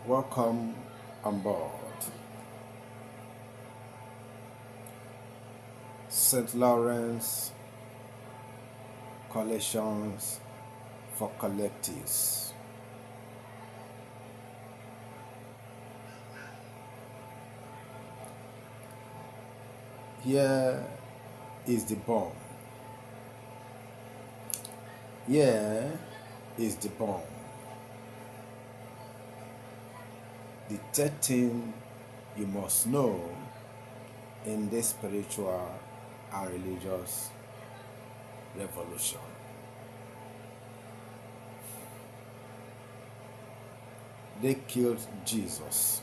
Welcome on board St. Lawrence Collections for Collectives. Here is the bomb. Here is the bomb. The third thing you must know in this spiritual and religious revolution. They killed Jesus.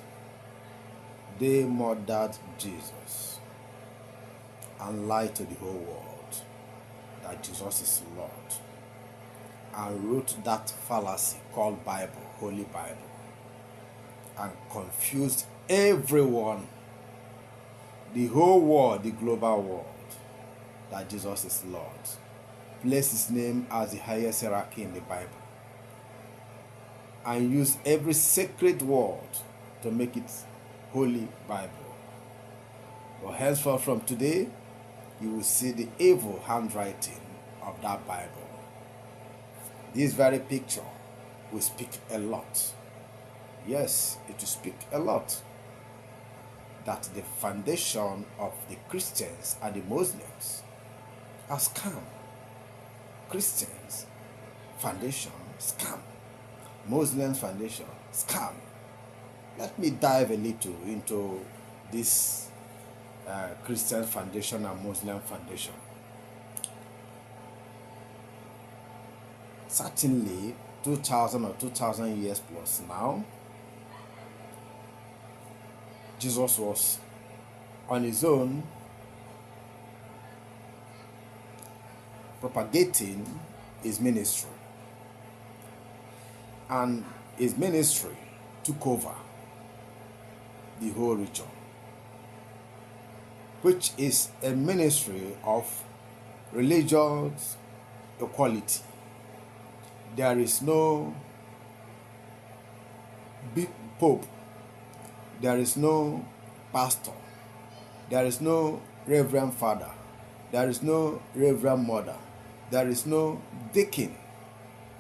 They murdered Jesus and lied to the whole world that Jesus is Lord, and wrote that fallacy called Bible, Holy Bible, and confused everyone, the whole world, the global world, that Jesus is Lord. Place his name as the highest hierarchy in the Bible, and use every sacred word to make it Holy Bible. But henceforth from today, you will see the evil handwriting of that Bible. This very picture will speak a lot. Yes, it will speak a lot. That the foundation of the Christians and the Muslims are scam. Christians foundation, scam. Muslims foundation, scam. Let me dive a little into this Christian foundation and Muslim foundation. Certainly 2000 or 2000 years plus now, Jesus was on his own propagating his ministry, and his ministry took over the whole region, which is a ministry of religious equality. There is no big pope, there is no pastor, there is no reverend father, there is no reverend mother, there is no deacon,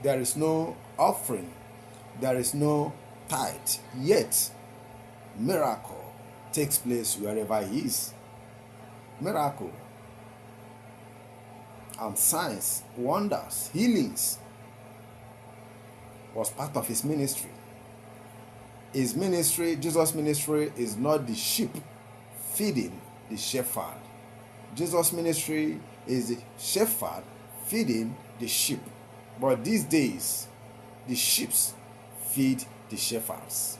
there is no offering, there is no tithe. Yet miracle takes place wherever he is. Miracle and signs, wonders, healings was part of his ministry. His ministry, Jesus' ministry, is not the sheep feeding the shepherd. Jesus' ministry is the shepherd feeding the sheep. But these days, the sheep feed the shepherds.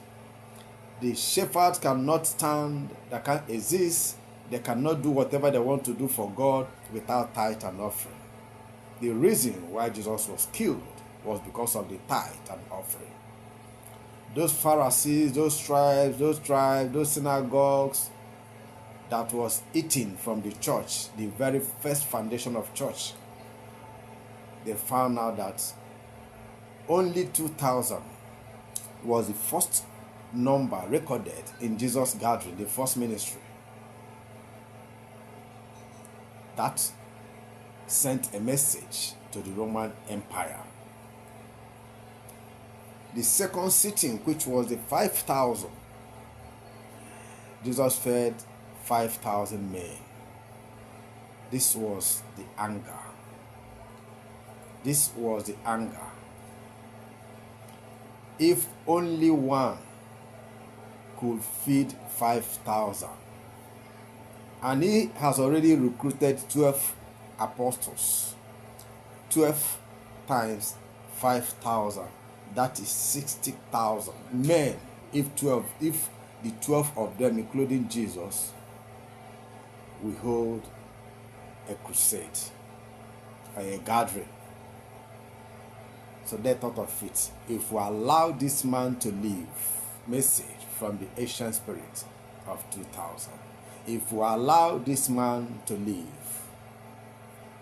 The shepherds cannot stand, they can't exist, they cannot do whatever they want to do for God without tithe and offering. The reason why Jesus was killed was because of the tithe and offering. Those Pharisees, those tribes, those synagogues that was eating from the church, the very first foundation of church, they found out that only 2,000 was the first number recorded in Jesus' gathering, the first ministry. That sent a message to the Roman Empire. The second sitting, which was the 5,000, Jesus fed 5,000 men. This was the anger. This was the anger. If only one could feed 5,000, and he has already recruited 12 apostles, 12 times 5,000, that is 60,000 men. If the 12 of them, including Jesus, we hold a crusade, a gathering. So they thought of it. If we allow this man to live, message from the ancient spirit of 2000. If we allow this man to live,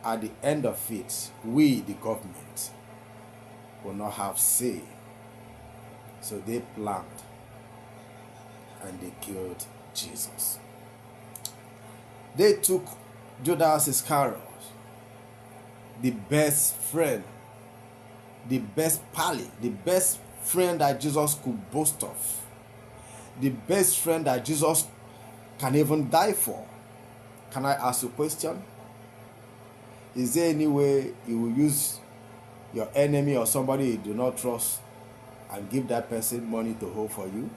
at the end of it, we, the government, will not have say. So they planned and they killed Jesus. They took Judas Iscariot, the best friend, the best pally, the best friend that Jesus could boast of, the best friend that Jesus can even die for. Can I ask you a question? Is there any way you will use your enemy or somebody you do not trust and give that person money to hold for you?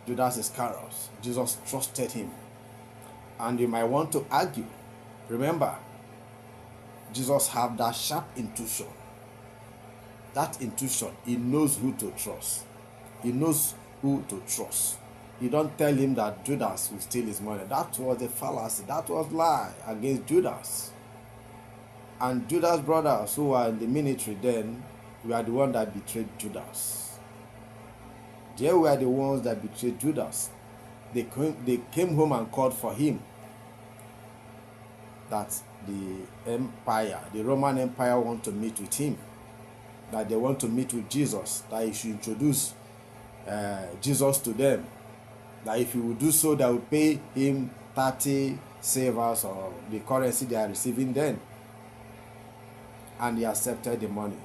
Judas Iscariot, Jesus trusted him. And you might want to argue. Remember, Jesus had that sharp intuition. That intuition, he knows who to trust. He knows who to trust. You don't tell him that Judas will steal his money. That was a fallacy. That was lie against Judas. And Judas' brothers who were in the military then were the ones that betrayed Judas. They were the ones that betrayed Judas. They came home and called for him. That the empire, the Roman Empire, want to meet with him. That they want to meet with Jesus. That he should introduce Jesus to them. That if he will do so, they will pay him 30 silvers or the currency they are receiving then. And he accepted the money.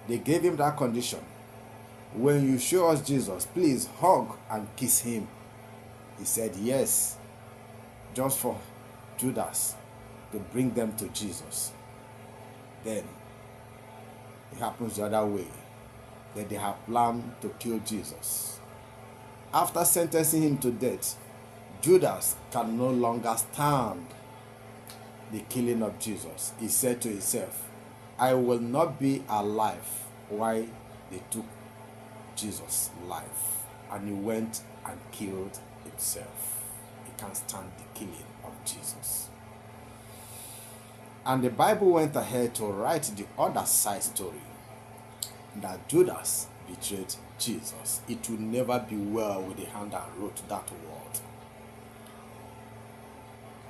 They gave him that condition. When you show us Jesus, please hug and kiss him. He said yes, just for Judas to bring them to Jesus. Then it happens the other way, that they have planned to kill Jesus. After sentencing him to death, Judas can no longer stand the killing of Jesus. He said to himself, I will not be alive while they took Jesus' life. And he went and killed himself. He can't stand the killing of Jesus. And the Bible went ahead to write the other side story, that Judas betrayed Jesus. It will never be well with the hand that wrote that word.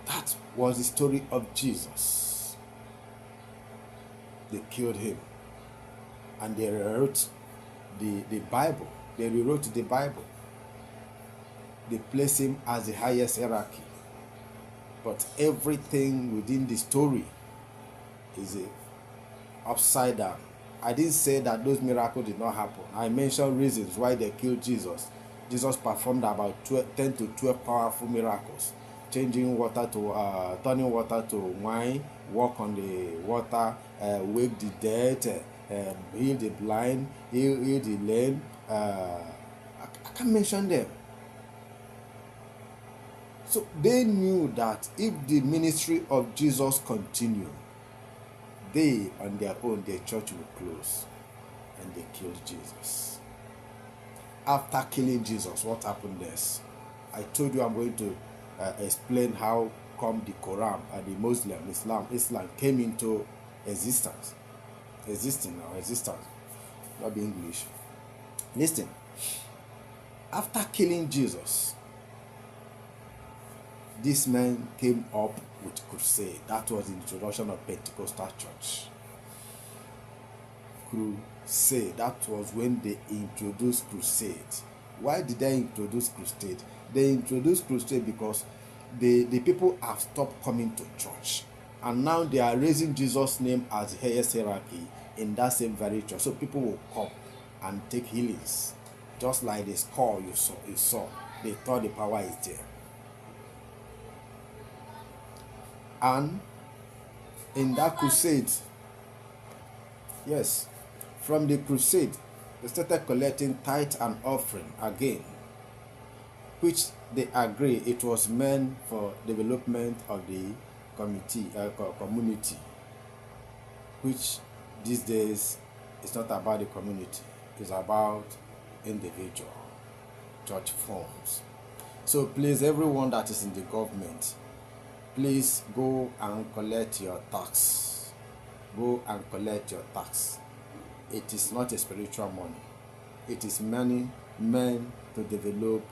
That was the story of Jesus. They killed him. And they rewrote the Bible. They rewrote the Bible. They placed him as the highest hierarchy. But everything within the story is upside down. I didn't say that those miracles did not happen. I mentioned reasons why they killed Jesus. Jesus performed about 10 to 12 powerful miracles. Changing water to, turning water to wine, walk on the water, wake the dead, heal the blind, heal the lame. I can't mention them. So they knew that if the ministry of Jesus continued, they on their own, their church will close. And they killed Jesus. After killing Jesus, what happened next? I told you I'm going to explain how come the Quran and the Islam came into existence. Not the English. Listen. After killing Jesus, this man came up with crusade. That was the introduction of Pentecostal church. Crusade. That was when they introduced crusade. Why did they introduce crusade? They introduced crusade because the people have stopped coming to church. And now they are raising Jesus' name as the highest hierarchy in that same very church. So people will come and take healings. Just like the skull you saw. They thought the power is there. And in that crusade, yes, from the crusade, they started collecting tithe and offering again, which they agree it was meant for development of the community, which these days is not about the community, it's about individual church forms. So please, everyone that is in the government, please go and collect your tax. Go and collect your tax. It is not a spiritual money. It is money meant to develop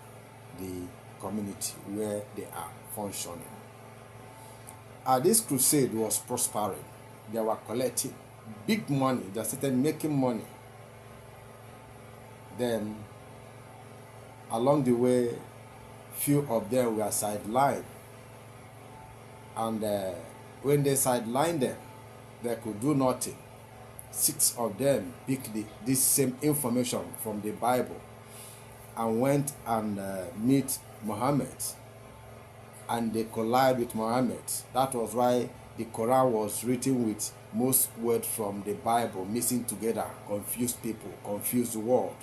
the community where they are functioning. This crusade was prospering. They were collecting big money. They started making money. Then along the way, few of them were sidelined, and when they sidelined them, they could do nothing. 6 of them picked this same information from the Bible and went and meet Muhammad, and they collide with Muhammad. That was why the Quran was written with most words from the Bible mixing together, confused people, confused the world,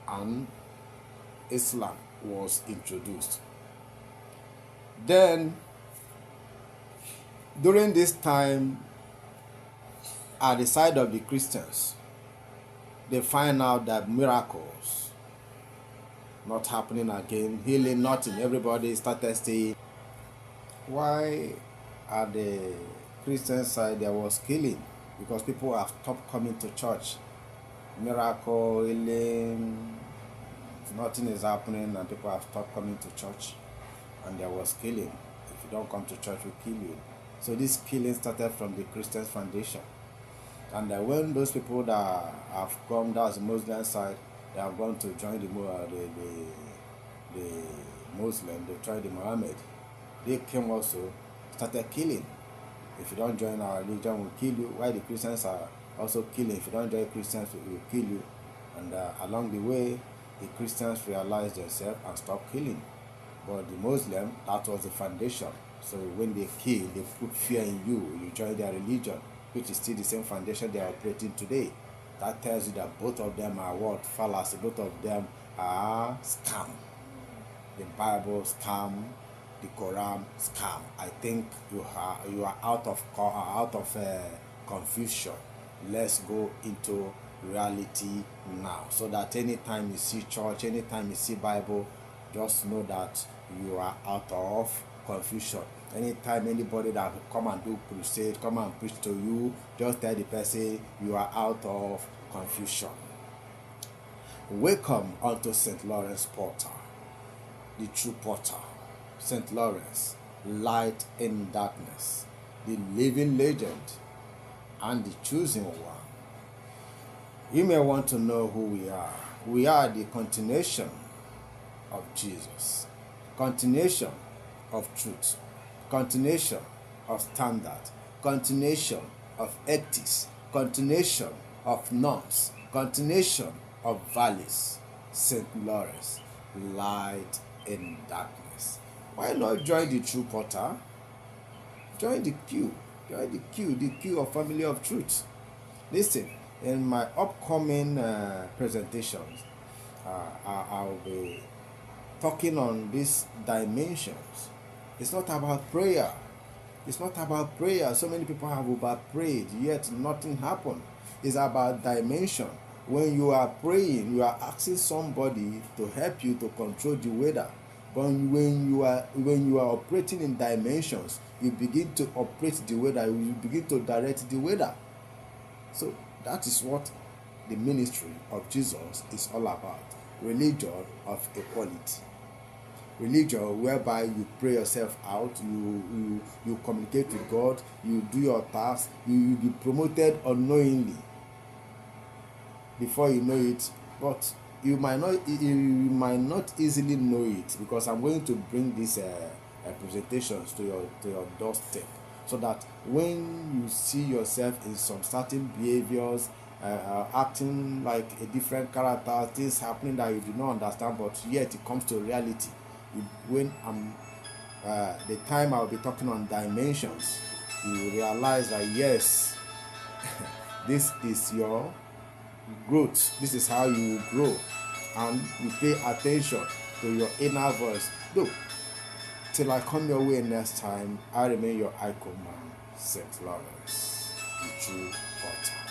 and Islam was introduced. Then, during this time, at the side of the Christians, they find out that miracles not happening again, healing nothing. Everybody started saying, why at the Christian side there was killing? Because people have stopped coming to church. Miracle, healing, nothing is happening, and people have stopped coming to church, and there was killing. If you don't come to church, we kill you. So this killing started from the Christian foundation. And when those people that have come, that's the Muslim side, they have gone to join the Muslim, they tried the Muhammad. They came also, started killing. If you don't join our religion, we'll kill you. Why the Christians are also killing? If you don't join Christians, we'll kill you. And along the way, the Christians realized themselves and stopped killing. But the Muslim, that was the foundation. So when they kill, they put fear in you. You join their religion, which is still the same foundation they are operating today. That tells you that both of them are what? Fallacy. Both of them are scam. The Bible scam, the Quran scam. I think you are out of confusion. Let's go into reality now, so that anytime you see church, anytime you see Bible, just know that you are out of confusion. Anytime anybody that will come and do crusade, come and preach to you, just tell the person you are out of confusion. Welcome unto St. Lawrence Portal, the true portal. St. Lawrence, light in darkness, the living legend and the chosen one. You may want to know who we are. We are the continuation of Jesus, continuation of truth, continuation of standard, continuation of ethics, continuation of norms, continuation of values. St. Lawrence, light in darkness. Why not join the true portal? Join the queue. Join the queue of Family of Truth. Listen, in my upcoming presentations, I'll be talking on these dimensions. It's not about prayer. It's not about prayer. So many people have over-prayed, yet nothing happened. It's about dimension. When you are praying, you are asking somebody to help you to control the weather. But when you are operating in dimensions, you begin to operate the weather. You begin to direct the weather. So that is what the ministry of Jesus is all about. Religion of equality. Religion whereby you pray yourself out, you communicate with God, you do your tasks, you be promoted unknowingly. Before you know it, but you might not easily know it, because I'm going to bring these presentations to your doorstep, so that when you see yourself in some certain behaviors, acting like a different character, things happening that you do not understand, but yet it comes to reality. When the time I'll be talking on dimensions, you realize that yes, this is your growth. This is how you will grow, and you pay attention to your inner voice. Look, till I come your way next time, I remain your icon man, St. Lawrence, the true portal.